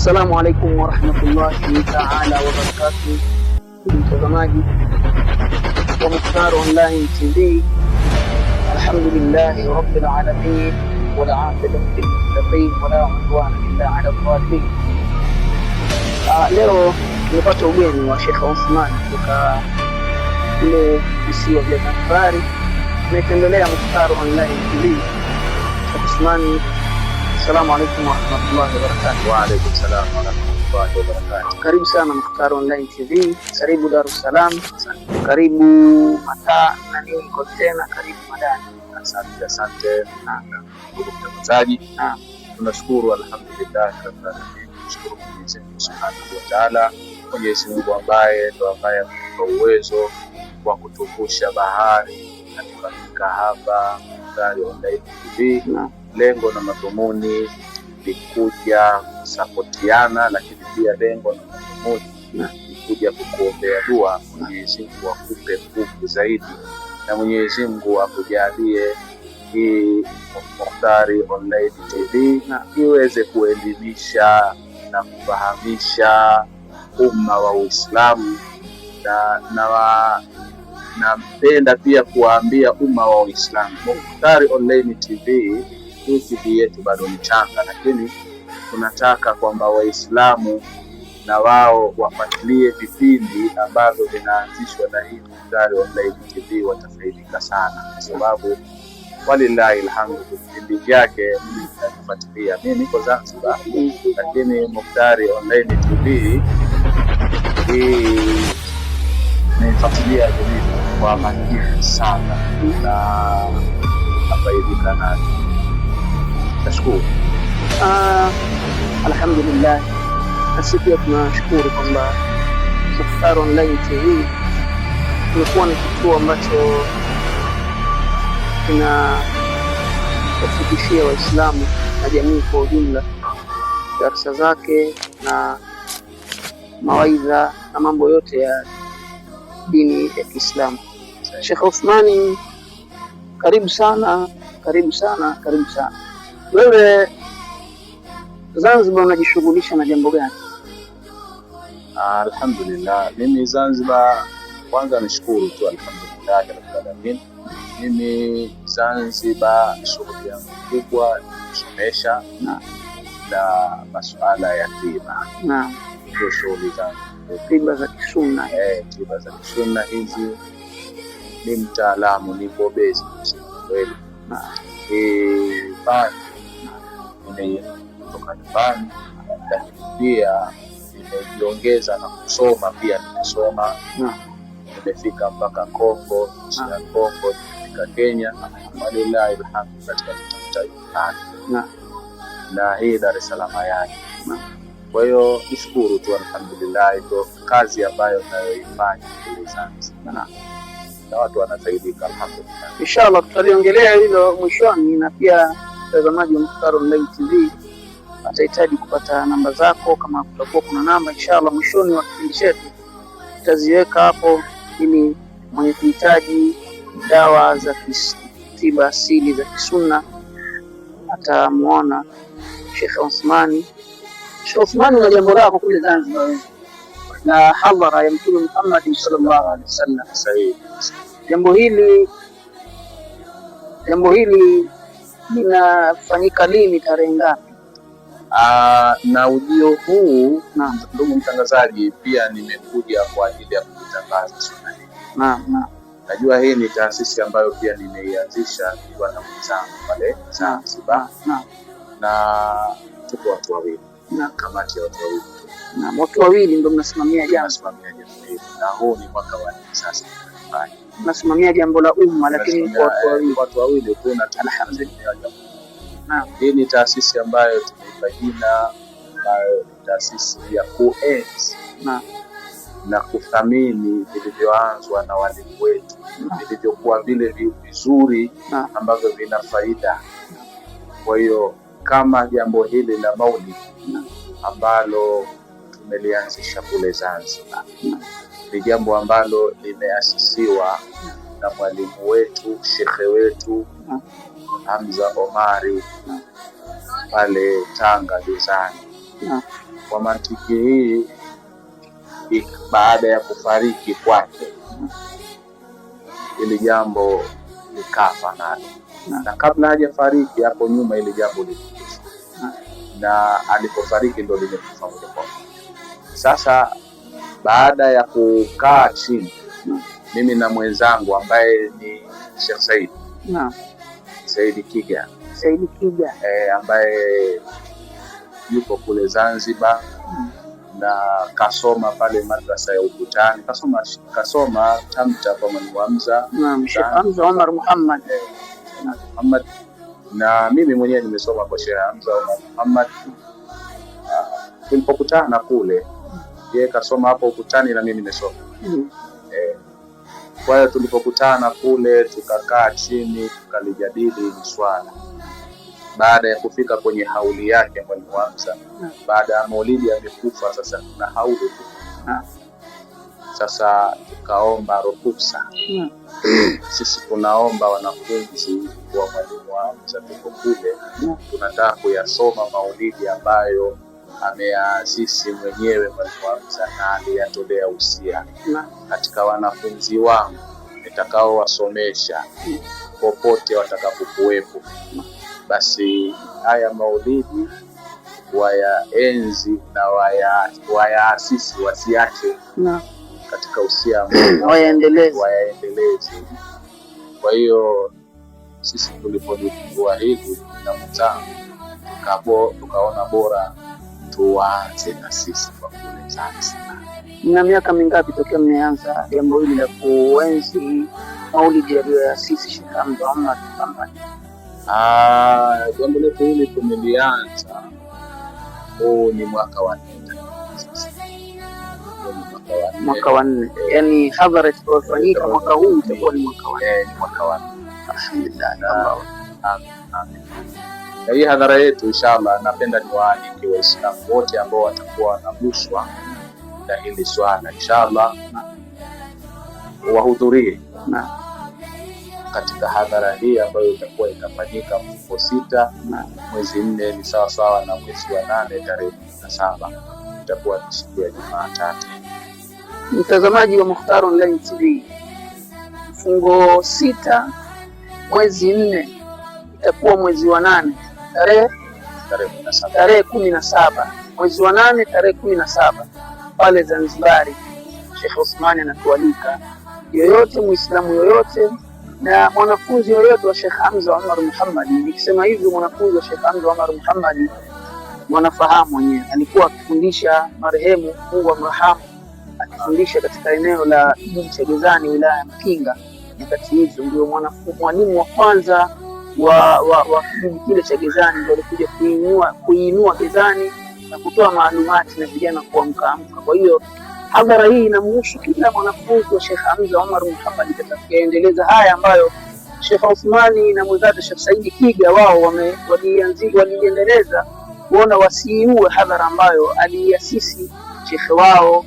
Assalamu alaikum warahmatullahi taala wabarakatuh, mtazamaji wa Mukhtar Online TV. Alhamdulillahi rabbil alamin wal aqibatu lil muttaqin wala udwana illa ala dhalimin. Leo nimepata ugeni wa Sheikh Uthman kutoka kule visiwa vya Zanzibar. Tumetembelea Mukhtar Online TV. Sheikh Uthman, assalamu alaikum warahmatullahi wabarakatuh. Wa alaikum salam warahmatullahi wabarakatuh. Karibu sana Mukhtar Online TV, karibu Dar es Salaam, karibu Mataa na New Container, karibu Madani. Asante ndugu mtangazaji. Tunashukuru alhamdulillah, tunashukuru Mwenyezi Mungu Subhanahu wa Ta'ala, Mwenyezi Mungu ambaye ndo ambaye ametupa uwezo wa kutuvusha bahari na tukafika hapa Mukhtar Online TV. Lengo na madhumuni ni kuja kusapotiana, lakini pia lengo na madhumuni ni kuja kukuombea dua. Mwenyezi Mungu akupe nguvu zaidi na Mwenyezi Mungu akujalie hii Mukhtar Online TV na iweze kuelimisha na kufahamisha umma wa Uislamu, na napenda pia kuwaambia umma wa Uislamu, Mukhtar Online TV hii TV yetu bado ni changa, lakini tunataka kwamba Waislamu na wao wafuatilie vipindi ambavyo vinaanzishwa na hii Mukhtar Online TV, watafaidika sana, kwa sababu walillahi alhamdu vipindi vyake ninafuatilia. Mimi niko Zanzibar, lakini Mukhtar Online TV hii naifuatilia kwa makini sana na nafaidika nayo. Nashukuru. Alhamdulillah, nasi pia tunashukuru kwamba Mukhtar Online TV imekuwa ni kituo ambacho kinawafikishia Waislamu na jamii kwa ujumla darasa zake na mawaidha na mambo yote ya dini ya Kiislamu. Sheikh Uthmani, karibu sana, karibu sana, karibu sana. Wewe Zanzibar unajishughulisha na jambo gani? Alhamdulillah, mimi Zanzibar kwanza nishukuru tu, alhamdulillah rabbil alamin. Mimi Zanzibar shughuli yangu kubwa ni kusomesha na masuala ya tiba. Naam. Ndio shughuli zangu. Tiba za kisunna. Tiba za kisunna hizi ni mtaalamu, ni mbobezi kweli. Bali nimetoka nyumbani, lakini pia nimejiongeza na kusoma pia. Nimesoma, nimefika mpaka Kongo, nchi ya Kongo, nimefika Kenya, walillahi alhamdu, katika mtaa na hii Dar es Salaam yake. Kwa hiyo nishukuru tu, alhamdulillah, ndio kazi ambayo nayoifanya kule Zanzibar na watu wanafaidika alhamdulillah. Inshallah tutaliongelea hilo mwishoni, na pia mtazamaji wa Mukhtar Online TV atahitaji kupata namba zako. Kama kutakuwa kuna namba, inshallah mwishoni wa kipindi chetu tutaziweka hapo, ili mwenye kuhitaji dawa za tiba asili za kisunna atamuona Sheikh Uthmani. Sheikh Uthmani, na jambo lako kule Zanzibar na hadhara ya Mtume Muhammad sallallahu alaihi wasallam. Sahihi. Jambo hili linafanyika lini, tarehe ngapi? Na ujio huu, na ndugu mtangazaji, pia nimekuja kwa ajili ya kutangaza sunna hii. Naam. Najua hii ni taasisi ambayo pia nimeianzisha nikiwa na mwenzangu pale Zanzibar. Na tuko watu wawili na kamati ya watu wawili. Na watu wawili ndio mnasimamia jambo hili, na huu ni mwaka wa 4 sasa mnasimamia jambo la umma, lakini kwa watu wawili kuna alhamdulillah. Hii ni taasisi ambayo tumeipa jina, ambayo ni taasisi ya kuenzi na kuthamini vilivyoanzwa na walimu wetu, vilivyokuwa vile vizuri ambavyo vina faida. Kwa hiyo kama jambo hili la maulidi ambalo tumelianzisha kule Zanzibar ni jambo ambalo limeasisiwa na mwalimu wetu, shekhe wetu Hamza Omari pale Tanga Juzani. Kwa mantiki hii, baada ya kufariki kwake ili jambo likafa nalo, na kabla hajafariki hapo nyuma ili jambo lilikufa, na alipofariki ndo limekufa moja kwa moja. Sasa baada ya kukaa chini mimi na mwenzangu ambaye ni Sheikh Said Kiga ambaye yupo kule Zanzibar na kasoma pale madrasa ya Ukutani, kasoma tamta kwa Mwalimu Hamza. Sheikh Hamza Omar Muhammad. Na mimi mwenyewe nimesoma kwa Sheikh Hamza Omar Muhammad. Tulipokutana kule, yeye kasoma hapo Ukutani na mimi nimesoma. Kwa hiyo tulipokutana kule tukakaa chini tukalijadili hili swala. Baada ya kufika kwenye hauli yake Mwalimu Hamza, baada ya Maulidi amekufa, sasa kuna hauli tu. Sasa tukaomba ruhusa. Sisi tunaomba wanafunzi wa Mwalimu Hamza, tuko kule tunataka kuyasoma maulidi ambayo ameyaasisi mwenyewe Mwalimu Hamza na aliyatolea usia katika wanafunzi wangu nitakao wasomesha popote watakapokuwepo. Basi haya maulidi wayaenzi na wayaasisi, wasiache katika usia wayaendeleze. Kwa hiyo sisi tulipojua hivi na mzangu tukaona bora tuanze na sisi kwa kule Zanzibar. Mna miaka mingapi tokea mmeanza jambo hili la kuenzi maulidi aliyoasisi Sheikh Hamza Omar Muhammad? Jambo letu hili tumelianza, huu ni mwaka wa 4 sasa. Mwaka wa 4. Yani hadhara itafanyika mwaka huu itakuwa ni mwaka wa 4. Alhamdulillah. Amin. Na hii hadhara yetu inshallah, napenda niwaalike Waislamu wote ambao watakuwa wanaguswa na hili swala, inshallah wahudhurie katika hadhara hii ambayo itakuwa itafanyika mfungo 6 mwezi 4 ni sawa na mwezi wa 8 tarehe 17, itakuwa ni siku ya Jumatatu. Mtazamaji wa Mukhtar Online TV, mfungo 6 mwezi 4 itakuwa mwezi wa 8 tarehe 17 mwezi wa 8 tarehe 17 pale Zanzibari. Sheikh Uthmani anatualika yoyote, Muislamu yoyote na mwanafunzi yoyote wa Sheikh Hamza Omar Muhammad. Nikisema hivyo mwanafunzi wa Sheikh Hamza Omar Muhammad mwanafahamu mwenyewe, alikuwa akifundisha marehemu, Mungu amrahamu, akifundisha katika eneo la Chegezani wilaya ya Mkinga. Nyakati hizo ndio mwalimu wa kwanza wa kijiji kile cha Gezani, ndio alikuja kuinua Gezani na kutoa maalumati na vijana kuamka. Kwa hiyo hadhara hii inamhusu kila mwanafunzi wa Sheikh Hamza Omar Muhammad atakayoendeleza haya ambayo Sheikh Uthmani na mwenzake Sheikh Said Kiga wao waliendeleza, kuona wasiiue hadhara ambayo aliasisi Sheikh wao